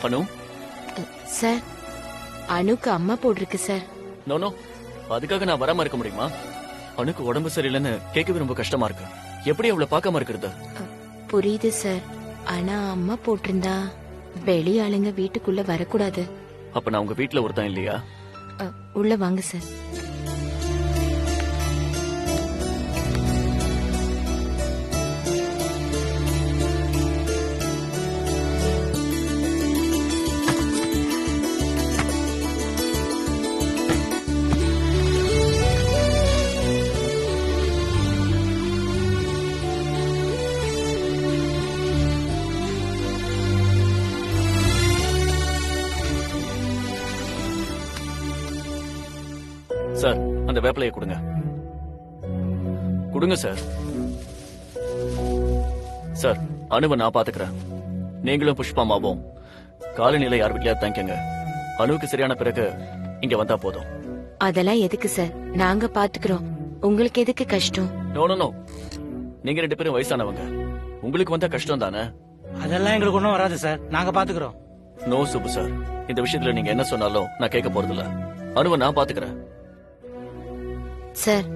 அனு sir, அனுக்கு அம்மா போட்டிருக்கு sir. No no, அதுக்காக நான் வராம இருக்க முடியுமா? அனுக்கு உடம்பு சரியில்லைன்னு கேட்கவே ரொம்ப கஷ்டமா இருக்கு. எப்படி அவளை பார்க்காம இருக்கிறது? புரியுது சார், ஆனா அம்மா போட்டிருந்தா வெளி ஆளுங்க வீட்டுக்குள்ள வரக்கூடாது. அப்ப நான் உங்க வீட்டுல ஒருத்தன் இல்லையா? உள்ள வாங்க சார். சார், அந்த வேப்பிலையை கொடுங்க. கொடுங்க சார். சார், அனுவை நான் பாத்துக்கிறேன். நீங்களும் புஷ்பாமாவும் காலநிலை யார் வீட்லயா தாங்கிக்கங்க. அனுவுக்கு சரியான பிறகு இங்க வந்தா போதும். அதெல்லாம் எதுக்கு சார், நாங்க பாத்துக்கிறோம். உங்களுக்கு எதுக்கு கஷ்டம்? நோ நோ நோ, நீங்க 2 பேரும் வயசானவங்க, உங்களுக்கு வந்தா கஷ்டம் தானே? அதெல்லாம் எங்களுக்கு ஒண்ணும் வராது சார், நாங்க பாத்துக்கிறோம். நோ சுப்பு சார், இந்த விஷயத்துல நீங்க என்ன சொன்னாலும் நான் கேட்க போறதில்ல. அனுவை நான் பாத்துக்கிறேன். சார்,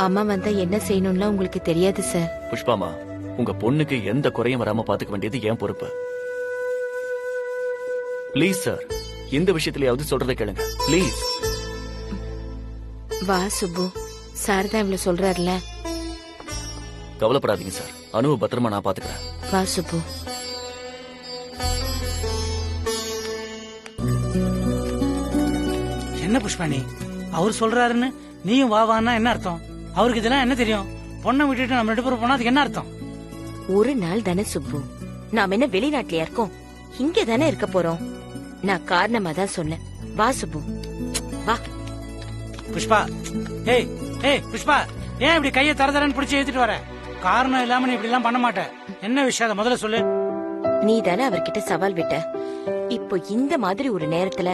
அம்மா வந்தா என்ன செய்யணும்லாம் உங்களுக்கு தெரியாது சார். புஷ்பாமா, உங்க பொண்ணுக்கு எந்த குறையும் வராம பாத்துக்க வேண்டியது என் பொறுப்பு. ப்ளீஸ் சார், இந்த விஷயத்திலேயாவது சொல்றதை கேளுங்க ப்ளீஸ். வா சுப்பு, சார் தான் இவ்வளவு சொல்றாருல. கவலைப்படாதீங்க சார், அனுவை பத்திரமா நான் பாத்துக்கிறேன். வா சுப்பு. என்ன புஷ்பாணி, அவர் சொல்றாருன்னு நீயும் வா வான்னா என்ன அர்த்தம்? அவருக்கு இதெல்லாம் என்ன தெரியும்? பொண்ணை விட்டுட்டு நம்ம 2 பேரும் போனா அதுக்கு என்ன அர்த்தம்? ஒரு நாள் தானே சுப்பு, நாம என்ன வெளிநாட்டுலயா இருக்கோம்? இங்க தானே இருக்க போறோம். நான் காரணமா தான் சொன்னேன். வா சுப்பு, வா. புஷ்பா, ஏய் ஏய் புஷ்பா, ஏன் இப்படி கையை தரதரன்னு பிடிச்சி ஏத்திட்டு வர? காரணம் இல்லாம நீ இப்படி எல்லாம் பண்ண மாட்டேன். என்ன விஷயம் அதை முதல்ல சொல்லு. நீ தானே அவர்கிட்ட சவால் விட்ட. இப்போ இந்த மாதிரி ஒரு நேரத்துல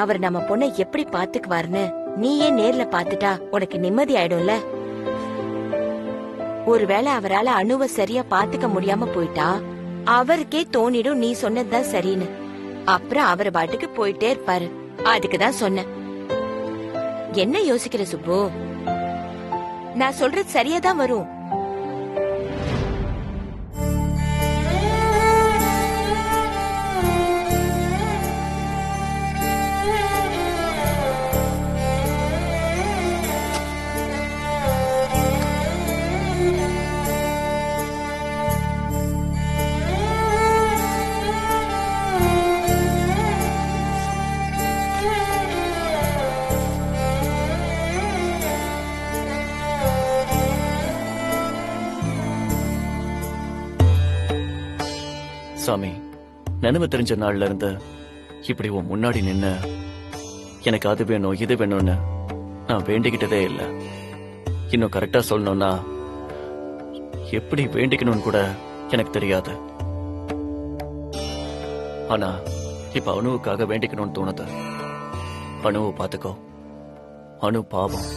அவர் நம்ம பொண்ணை எப்படி பாத்துக்குவாருன்னு நீயே நேர்ல பாத்துட்டா உனக்கு நிம்மதி ஆயிடும்ல. ஒருவேளை அவரால அணுவை சரியா பாத்துக்க முடியாம போயிட்டா அவருக்கே தோணிடும் நீ சொன்னதுதான் சரின்னு. அப்புறம் அவர் பாட்டுக்கு போயிட்டே இருப்பாரு. அதுக்குதான் சொன்னேன். என்ன யோசிக்கிற சுப்பு? நான் சொல்றது சரியாதான் வரும். சாமி, நினைவு தெரிஞ்ச நாள்ல இருந்து இப்படி உன் முன்னாடி நின்னு எனக்கு அது வேணும் இது வேணும்னு நான் வேண்டிக்கிட்டதே இல்ல. இன்னும் கரெக்டா சொல்லணும்னா எப்படி வேண்டிக்கணும்னு கூட எனக்கு தெரியாது. ஆனா இப்ப அணுவுக்காக வேண்டிக்கணும்னு தோணுது. அணுவை பாத்துக்கோ, அணு பாவம்.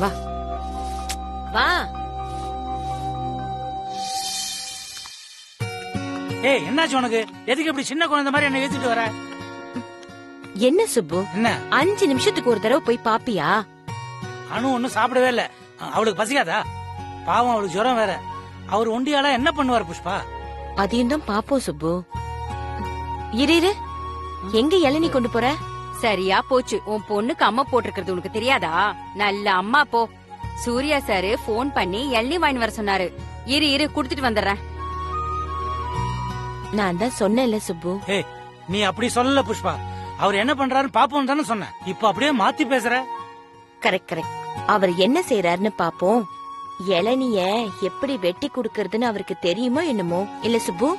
வா வா. ஏய் என்னாச்சு உனக்கு? எதுக்கு இப்படி சின்ன குழந்தை மாதிரி என்ன ஏத்திட்டு வர? என்ன சுப்பு, என்ன 5 நிமிஷத்துக்கு ஒரு தடவை போய் பாப்பியா? அனு ஒண்ணும் சாப்பிடவே இல்ல. அவளுக்கு பசிக்காதா? பாவம், அவளுக்கு ஜுரம் வேற. அவர் ஒண்டியால என்ன பண்ணுவார் புஷ்பா? அதையும் தான் பாப்போம் சுப்பு. இரு, எங்க இளநீ கொண்டு போற? சரியா போச்சு. உன் பொண்ணுக்கு அம்மா போட்டிருக்கிறது உனக்கு தெரியாதா? நல்ல அம்மா போ. சூர்யா சாரு போன் பண்ணி எள்ளி வாங்கி வர சொன்னாரு. இரு குடுத்துட்டு வந்துடுறேன். நான் தான் சொன்னேன்ல சுப்பு. ஏய், நீ அப்படி சொல்லல புஷ்பா. அவர் என்ன பண்றாருன்னு பாப்போம் தானே சொன்னேன். இப்ப அப்படியே மாத்தி பேசுற. கரெக்ட். அவர் என்ன செய்யறாருன்னு பாப்போம். இளநிய எப்படி வெட்டி குடுக்கறதுன்னு அவருக்கு தெரியுமோ என்னமோ இல்ல சுப்பு?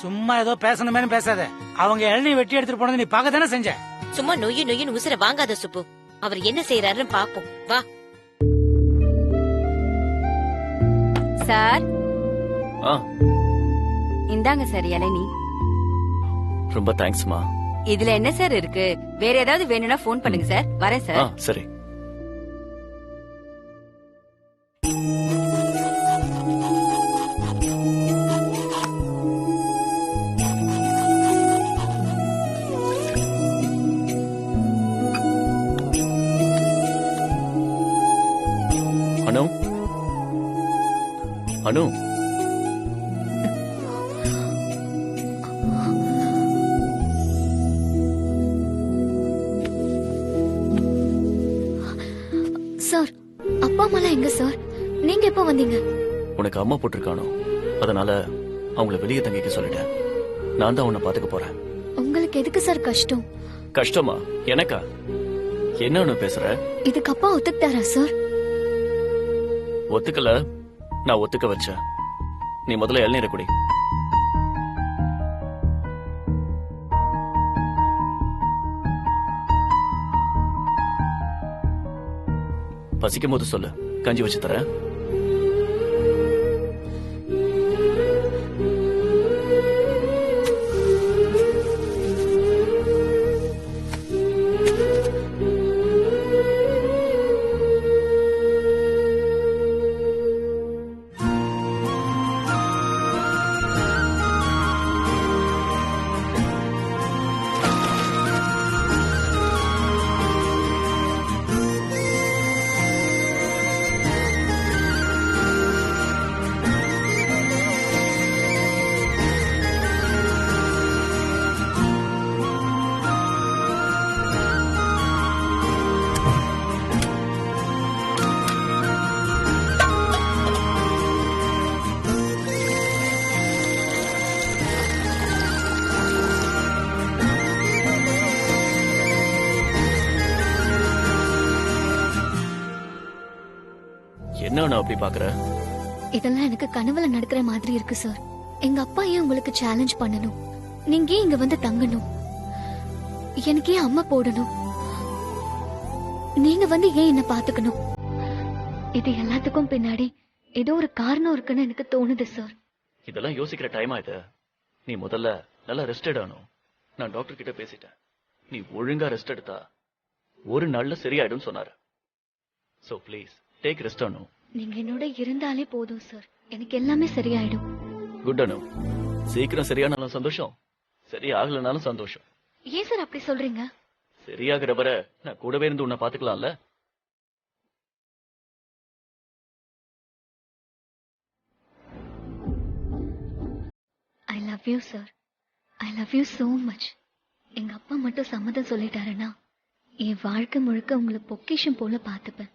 சும்மா ஏதோ பேசணுமே பேசாத. அவங்க இளநீ வெட்டி எடுத்துட்டு போனது நீ பார்க்க தானே செஞ்ச. சும்மா நொய்யு உசுர வாங்காத சுப்பு. அவர் என்ன செய்யறாருன்னு பாப்போம் வா. சார் ஆ, இந்தாங்க சார் இளநீ. ரொம்ப தேங்க்ஸ்மா. இதுல என்ன சார் இருக்கு? வேற ஏதாவது வேணும்னா போன் பண்ணுங்க சார். வரேன் ஆ, சார். சரி. அனு, அனு, சார், அப்பா அம்மாலாம் எங்க சார்? நீங்க எப்ப வந்தீங்க? உனக்கு அம்மா போட்டிருக்கானோ, அதனால அவங்கள வெளியே தங்கிக்க சொல்லிட்டேன். நான் தான் உன்னை பாத்துக்க போறேன். உங்களுக்கு எதுக்கு சார் கஷ்டம்? கஷ்டமா? எனக்கா? என்ன பேசுற? இதுக்கு அப்பா ஒத்துக்கிட்டாரா சார்? ஒத்துக்கல, நான் ஒத்துக்க வச்சேன். நீ முதல்ல இளநீரை குடி. பசிக்கும் போது சொல்லு, கஞ்சி வச்சு தரேன். என்ன நான் அப்படி பாக்குற? இதெல்லாம் எனக்கு கனவுல நடக்கிற மாதிரி இருக்கு சார். எங்க அப்பா ஏன் உங்களுக்கு சேலஞ்ச் பண்ணணும்? நீங்க ஏன் இங்க வந்து தங்கணும்? எனக்கு ஏன் அம்மா போடணும்? நீங்க வந்து ஏன் என்ன பாத்துக்கணும்? இது எல்லாத்துக்கும் பின்னாடி ஏதோ ஒரு காரணம் இருக்குன்னு எனக்கு தோணுது சார். இதெல்லாம் யோசிக்கிற டைமா இது? நீ முதல்ல நல்லா ரெஸ்ட் எடுக்கணும். நான் டாக்டர் கிட்ட பேசிட்டேன். நீ ஒழுங்கா ரெஸ்ட் எடுத்தா ஒரு நாள்ல சரியாயிடும் சொன்னாரு. சோ ப்ளீஸ் டேக் ரெஸ்ட் அனு. நீங்க என்னோட இருந்தாலே போதும் சார். எனக்கு எல்லாமே சரியாயிடும். குட் அனு. சீக்கிரம் சரியானாலும் சந்தோஷம், சரியாகலனாலும் சந்தோஷம். ஏன் சார் அப்படி சொல்றீங்க? சரியாகிற வரை நான் கூடவே இருந்து உன்னை பாத்துக்கலாம்ல. I love you sir. I love you so much. எங்க அப்பா மட்டும் சம்மதம் சொல்லிட்டாருன்னா என் வாழ்க்கை முழுக்க உங்களை பொக்கிஷம் போல பாத்துப்பேன்.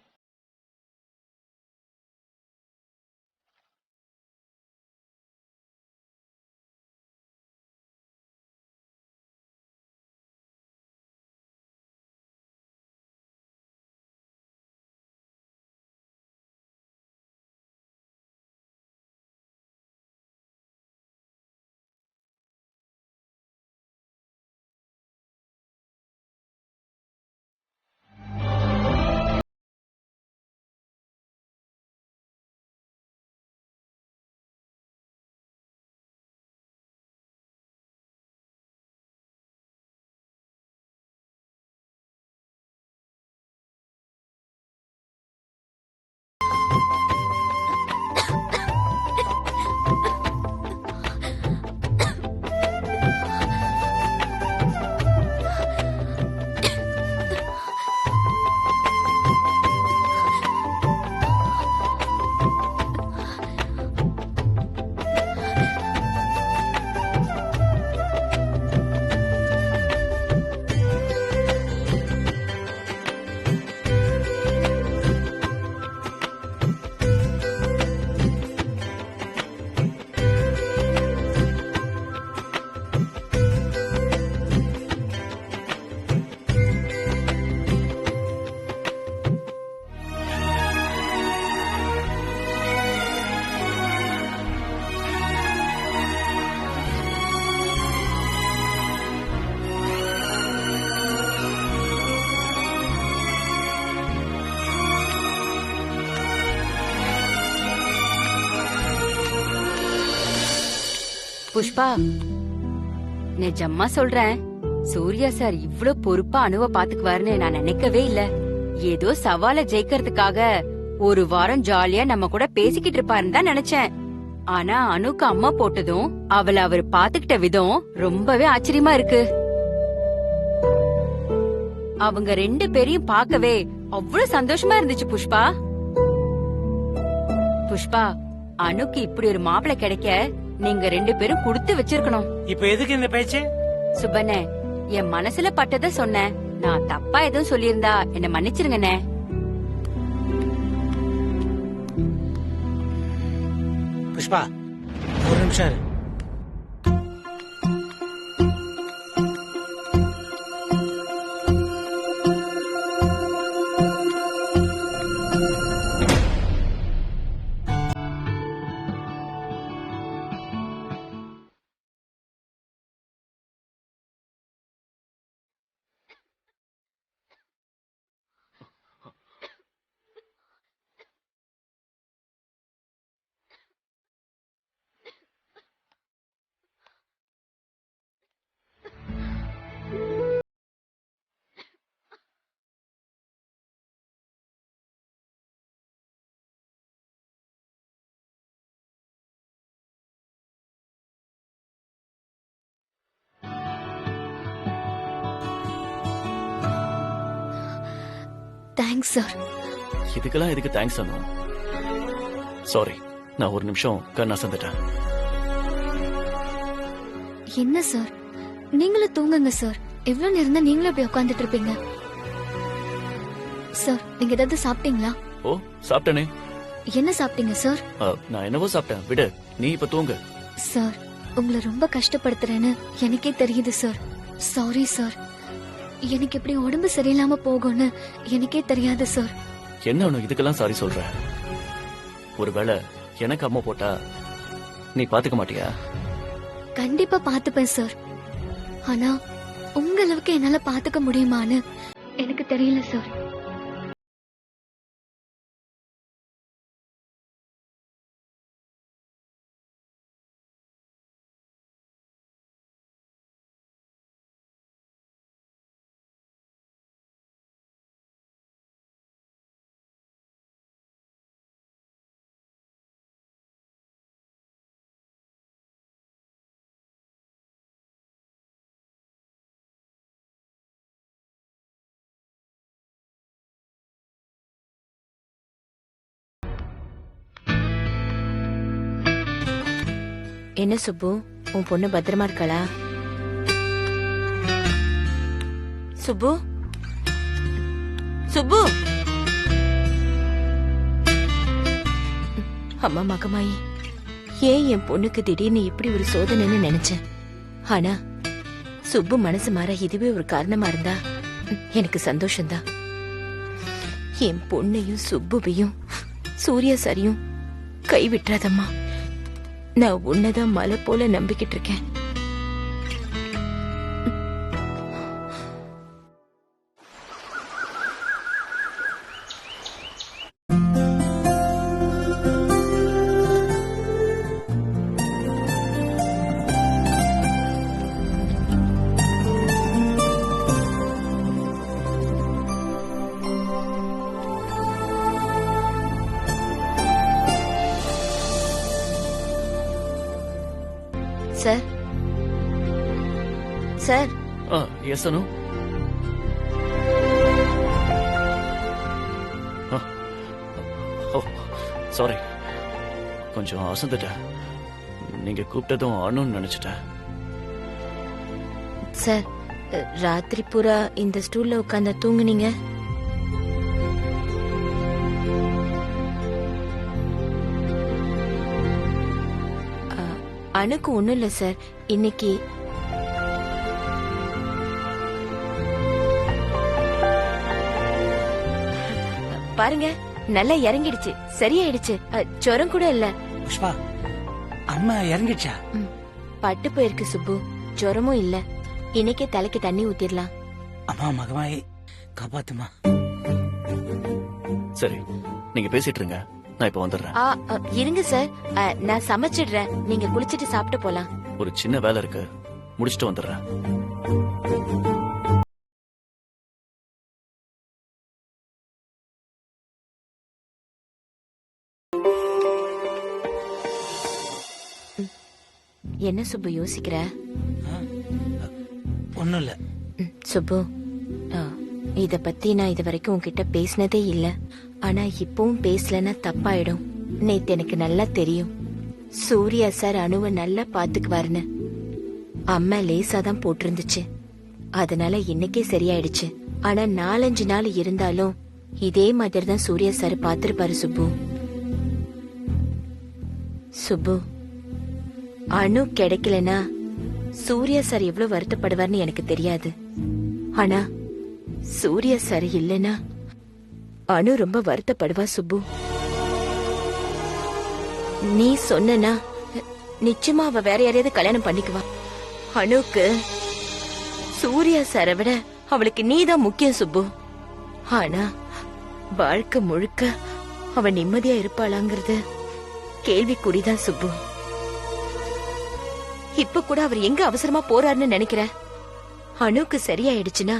புஷ்பா, நிஜமா சொல்றேன், சூர்யா சார் இவ்ளோ பொறுப்பா அணுவ பாத்துக்குவாருன்னு நான் நினைக்கவே இல்ல. ஏதோ சவால ஜெயிக்கிறதுக்காக ஒரு வாரம் ஜாலியா நம்ம கூட பேசிக்கிட்டு இருப்பாருன்னு தான் நினைச்சேன். ஆனா அணுக்கு அம்மா போட்டதும் அவளை அவர் பாத்துக்கிட்ட விதம் ரொம்பவே ஆச்சரியமா இருக்கு. அவங்க 2 பேரையும் பார்க்கவே அவ்வளவு சந்தோஷமா இருந்துச்சு புஷ்பா. புஷ்பா, அணுக்கு இப்படி ஒரு மாப்பிளை கிடைக்க நீங்க 2 பேரும் கொடுத்து வச்சிருக்கணும். இப்ப எதுக்கு இந்த பேச்சு? சுப்பண்ணே, என் மனசுல பட்டத சொன்னேன். நான் தப்பா எதுவும் சொல்லியிருந்தா என்ன மன்னிச்சிருங்கண்ணே. புஷ்பா, ஒரு நிமிஷம் இரு. Thanks sir. இதுக்கெல்லாம் எதுக்கு தேங்க்ஸ் அனு? சாரி, நான் ஒரு நிமிஷம் கண்ணா சந்துட்டேன். என்ன சார், நீங்களும் தூங்குங்க சார். எவ்வளவு நேரம் தான் நீங்களும் அப்படி உட்காந்துட்டு இருப்பீங்க? சார், நீங்க ஏதாவது சாப்பிட்டீங்களா? ஓ, சாப்பிட்டனே. என்ன சாப்பிட்டீங்க சார்? நான் என்னவோ சாப்பிட்டேன், விடு. நீ இப்ப தூங்கு. சார், உங்களை ரொம்ப கஷ்டப்படுத்துறேன்னு எனக்கே தெரியுது சார். Sorry sir. எனக்கு இப்படி உடம்பு சரியில்லாம போகும்னு எனக்கே தெரியாது சார். என்ன அனு இதுக்கெல்லாம் சாரி சொல்ற? ஒருவேளை எனக்கு அம்மா போட்டா நீ பாத்துக்க மாட்டியா? கண்டிப்பா பாத்துப்பேன் சார். ஆனா உங்க அளவுக்கு என்னால பாத்துக்க முடியுமான்னு எனக்கு தெரியல சார். என்ன சுப்பு, உன் பொண்ணு பத்திரமா இருக்காளா? சுப்பு, சுப்பு. அம்மா மகமாயி, ஏன் என் பொண்ணுக்கு திடீர்னு இப்படி ஒரு சோதனைன்னு நினைச்சேன். ஆனா சுப்பு மனசு மாற இதுவே ஒரு காரணமா இருந்தா எனக்கு சந்தோஷம்தான். என் பொண்ணையும் சுப்புவையும் சூர்யா சரியும் கைவிட்டுறாதம்மா. நான் உன்னதான் மலை போல நம்பிக்கிட்டு இருக்கேன். Sir, sir. எஸ் அனு. சாரி, கொஞ்சம் அசந்துட்டேன். நீங்க கூப்பிட்டதும் அனுன்னு நினைச்சிட்டேன். சார், ராத்திரி பூரா இந்த ஸ்டூல்ல உட்கார்ந்து தூங்குனீங்க. அணுக்கு ஒண்ணும் இல்ல சார். இன்னைக்கு பாருங்க, நல்லா இறங்கிடுச்சு, சரியாயிடுச்சு. ஜுரம் கூட இல்ல. புஷ்பா, அம்மா இறங்கிடுச்சா? பட்டு போயிருக்கு சுப்பு, ஜுரமும் இல்ல. இன்னைக்கே தலைக்கு தண்ணி ஊத்திடலாம். அம்மா மகமாயி காப்பாத்துமா. சரி, நீங்க பேசிட்டு இருங்க, நான் இப்ப வந்துடுறேன். இருங்க சார், நான் சமைச்சிடுறேன். நீங்க குளிச்சிட்டு சாப்பிட்டு போலாம். ஒரு சின்ன வேலை இருக்கு, முடிச்சிட்டு வந்துடுறேன். என்ன சுப்பு யோசிக்கிற? ஒண்ணும் இல்ல. சுப்பு, இத பத்தி நான் இது வரைக்கும் உன்கிட்ட பேசினதே இல்ல. ஆனா இப்பவும் பேசலன்னா தப்பாயிடும். நேத்து எனக்கு நல்லா தெரியும் சூர்யா சார் அணுவை நல்லா பாத்துக்குவாருன்னு. அம்மா லேசாதான் போட்டிருந்துச்சு, அதனால இன்னைக்கே சரியாயிடுச்சு. ஆனா 4-5 நாள் இருந்தாலும் இதே மாதிரி தான் சூர்யா சார் பாத்துருப்பாரு சுப்பு. சுப்பு, அணு கிடைக்கலனா சூர்யா சார் எவ்வளவு வருத்தப்படுவார்னு எனக்கு தெரியாது. ஆனா சூர்யா சார் இல்லனா அணு ரொம்ப வருத்தப்படுவா சுப்பு. நீ சொன்னா நிச்சயமா அவ வேற யாரையாவது கல்யாணம் பண்ணிக்குவா. அணுக்கு சூர்யா சாரை விட அவளுக்கு நீதான் முக்கியம் சுப்பு. ஆனா வாழ்க்கை முழுக்க அவ நிம்மதியா இருப்பாளாங்கிறது கேள்விக்குறிதான் சுப்பு. இப்ப கூட அவர் எங்க அவசரமா போறாருன்னு நினைக்கிற? அணுக்கு சரியாயிடுச்சுன்னா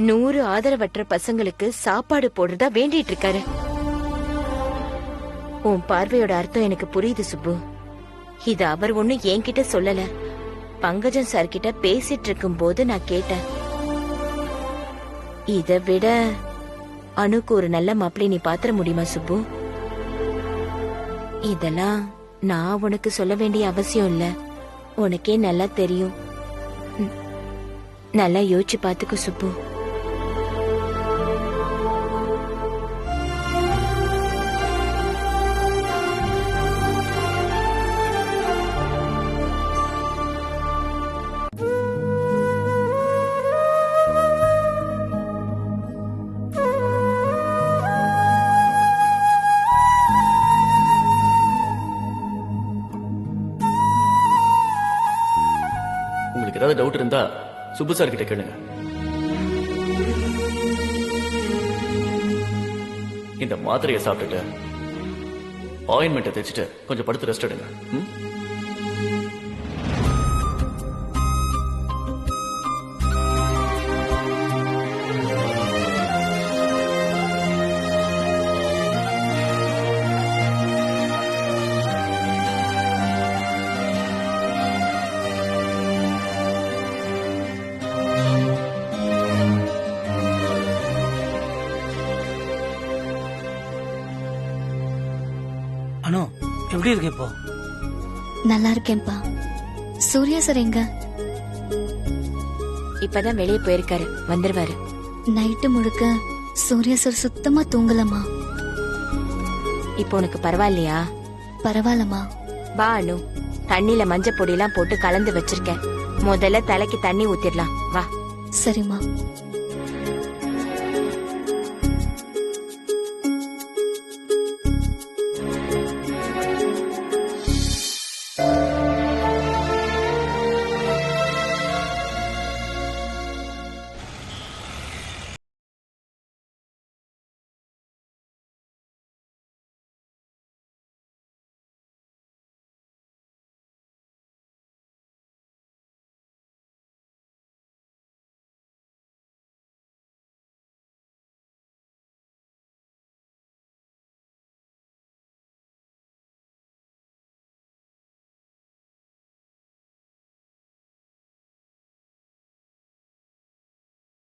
100 ஆதரவற்ற பசங்களுக்கு சாப்பாடு போடுறதா வேண்டிட்டு இருக்காரு. உன் பார்வையோட அர்த்தம் எனக்கு புரியுது சுப்பு. இது அவர் ஒண்ணு என்கிட்ட சொல்லல, பங்கஜம் சார் கிட்ட பேசிட்டு இருக்கும் போது நான் கேட்டேன். இத விட அணுக்கு ஒரு நல்ல மாப்பிள்ளை நீ பாத்திர முடியுமா சுப்பு? இதெல்லாம் நான் உனக்கு சொல்ல வேண்டிய அவசியம் இல்ல, உனக்கே நல்லா தெரியும். நல்லா யோசிச்சு பாத்துக்க சுப்பு. உங்களுக்கு ஏதாவது டவுட் இருந்தா சுப்பு சார் கிட்ட கேளுங்க. இந்த மாத்திரையை சாப்பிட்டுட்டு ஆயின்மெண்ட்டை தேய்ச்சிட்டு கொஞ்சம் படுத்து ரெஸ்ட் எடுங்க. அனு, எப்படி இருக்கு இப்போ? நல்லா இருக்கேன்ப்பா. சூர்யா சார் எங்க? இப்பதான் வெளியே போயிருக்காரு, வந்துருவாரு. நைட்டு முழுக்க சூர்யா சார் சுத்தமா தூங்கலமா. இப்போ உனக்கு பரவாயில்லையா? பரவாயில்லமா. வா அனு, தண்ணியில மஞ்சள் பொடி எல்லாம் போட்டு கலந்து வச்சிருக்கேன். முதல்ல தலைக்கு தண்ணி ஊத்திடலாம், வா. சரிம்மா.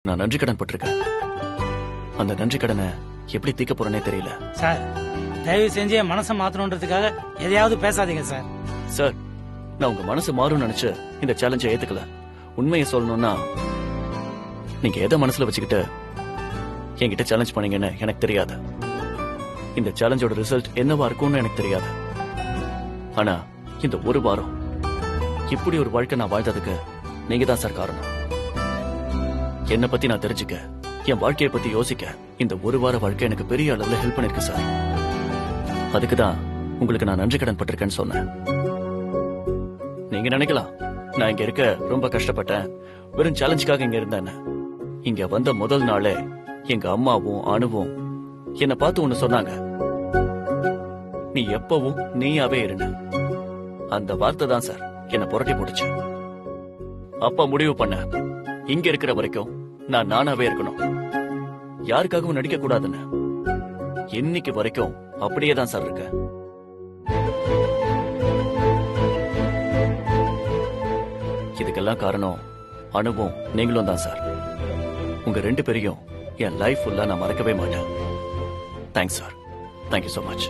நான் நன்றி கடன் பட்டிருக்கேன். அந்த நன்றி கடனை எப்படி தீக்க போறேனே தெரியல. சார், தயவு செஞ்சு என் மனசை மாத்தணுன்றதுக்காக எதையாவது பேசாதீங்க சார். சார், நான் உங்க மனசு மாறும்னு நினைச்சு இந்த சேலஞ்சை ஏத்துக்கல. உண்மையை சொல்லணும்னா நீங்க எதை மனசுல வச்சுக்கிட்டு என்கிட்ட சேலஞ்ச் பண்ணீங்கன்னு எனக்கு தெரியாது. இந்த சேலஞ்சோட ரிசல்ட் என்னவா இருக்கும்னு எனக்கு தெரியாது. ஆனா இந்த ஒரு வாரம் இப்படி ஒரு வாழ்க்கை நான் வாழ்ந்ததுக்கு நீங்க தான் சார் காரணம். என்னை பத்தி நான் தெரிஞ்சுக்க, என் வாழ்க்கையை பத்தி யோசிக்க இந்த ஒரு வார வாழ்க்கை எனக்கு பெரிய அளவுல ஹெல்ப் பண்ணிருக்கு சார். அதுக்குதான் உங்களுக்கு நான் நன்றி கடன் பட்டிருக்கேன்னு சொன்னேன். நீங்க நினைக்கலாம் நான் இங்க இருக்க ரொம்ப கஷ்டப்பட்டேன், வெறும் சேலஞ்சுக்காக இங்க இருந்தேன். இங்க வந்த முதல் நாளே எங்க அம்மாவும் அணுவும் என்னை பார்த்து ஒண்ணு சொன்னாங்க, நீ எப்பவும் நீயாவே இருங்க. அந்த வார்த்தை தான் சார் என்ன புரட்டி போட்டுச்சு. அப்ப முடிவு பண்ண, இங்க இருக்கிற வரைக்கும் நான் நானாவே இருக்கணும், யாருக்காகவும் நடிக்க கூடாதுன்னு. இன்னைக்கு வரைக்கும் அப்படியே தான் சார் இருக்கேன். இதுக்கெல்லாம் காரணம் அனுபவம் நீங்களும் தான் சார். உங்க 2 பேரையும் என் லைஃப் ஃபுல்லா நான் மறக்கவே மாட்டேன். Thanks sir. Thank you so much.